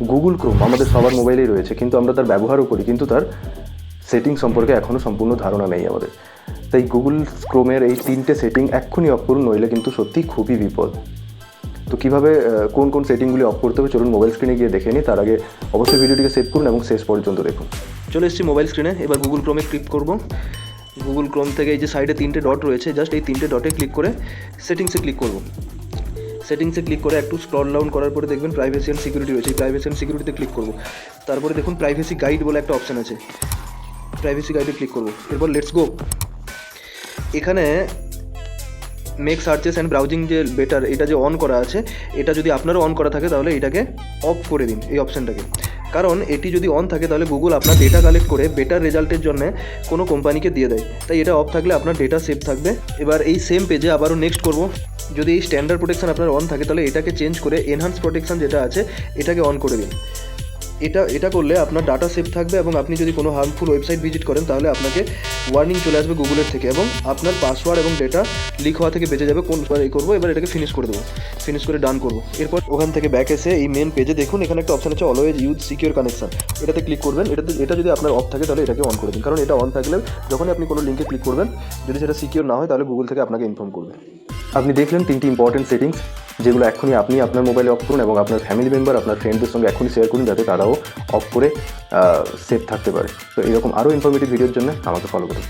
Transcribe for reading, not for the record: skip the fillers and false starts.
Google Chrome আমাদের সবার মোবাইলেই রয়েছে, কিন্তু আমরা তার ব্যবহারও করি, কিন্তু তার সেটিং সম্পর্কে এখনও সম্পূর্ণ ধারণা নেই আমাদের। তাই গুগল ক্রোমের এই 3টে সেটিং এক্ষুনি অফ করুন, নইলে কিন্তু সত্যিই খুবই বিপদ। তো কীভাবে কোন কোন সেটিংগুলি অফ করতে হবে চলুন মোবাইল স্ক্রিনে গিয়ে দেখে নিই। তার আগে অবশ্যই ভিডিওটিকে সেভ করুন এবং শেষ পর্যন্ত দেখুন। চলে এসেছি মোবাইল স্ক্রিনে, এবার গুগল ক্রোমে ক্লিক করব। গুগল ক্রোম থেকে এই যে সাইডে 3টে ডট রয়েছে, জাস্ট এই 3টে ডটে ক্লিক করে সেটিংসে ক্লিক করব। সেটিংসে ক্লিক করে একটু স্ক্রল ডাউন করার পরে দেখবেন প্রাইভেসি অ্যান্ড সিকিউরিটি রয়েছে, এই প্রাইভেসি অ্যান্ড সিকিউরিটিতে ক্লিক করব। তারপরে দেখুন প্রাইভেসি গাইড বলে একটা অপশান আছে, প্রাইভেসি গাইডে ক্লিক করব। এরপর লেটস গো। এখানে মেক সার্চেস অ্যান্ড ব্রাউজিং যে বেটার, এটা যে অন করা আছে, এটা যদি আপনারও অন করা থাকে তাহলে এটাকে অফ করে দিন, এই অপশানটাকে। কারণ এটি যদি অন থাকে তাহলে গুগল আপনার ডেটা কালেক্ট করে বেটার রেজাল্টের জন্য কোনো কোম্পানিকে দিয়ে দেয়, তাই এটা অফ থাকলে আপনার ডেটা সেভ থাকবে। এবার এই সেম পেজে আবারও নেক্সট করব। যদি এই স্ট্যান্ডার্ড প্রোটেকশন আপনার অন থাকে তাহলে এটাকে চেঞ্জ করে এনহান্স প্রোটেকশন যেটা আছে এটাকে অন করে দিন। এটা করলে আপনার ডাটা সেভ থাকবে এবং আপনি যদি কোনো হার্মফুল ওয়েবসাইট ভিজিট করেন তাহলে আপনাকে ওয়ার্নিং চলে আসবে গুগলের থেকে এবং আপনার পাসওয়ার্ড এবং ডেটা লিক হওয়া থেকে বেঁচে যাবে। করবো এবার এটাকে ফিনিশ করে দেবো, ফিনিশ করে ডান করবো। এরপর ওখান থেকে ব্যাক এসে এই মেন পেজে দেখুন এখানে একটা অপশন আছে অলওয়েজ ইউজ সিকিউর কানেকশন, এটাতে ক্লিক করবেন। এটা যদি আপনার অফ থাকে তাহলে এটাকে অন করে দিন, কারণ এটা অন থাকলে যখনই আপনি কোনো লিঙ্কে ক্লিক করবেন যদি সেটা সিকিউর না হয় তাহলে গুগল থেকে আপনাকে ইনফর্ম করবে। আপনি দেখলেন 3টি ইম্পর্টেন্ট সেটিংস, যেগুলো এখনই আপনি আপনার মোবাইলে অফ করুন এবং আপনার ফ্যামিলি মেম্বার আপনার ফ্রেন্ডদের সঙ্গে এখনই শেয়ার করুন যাতে তারাও অফ করে সেফ থাকতে পারে। তো এরকম আরও ইনফরমেটিভ ভিডিওর জন্য আমাকে ফলো করুন।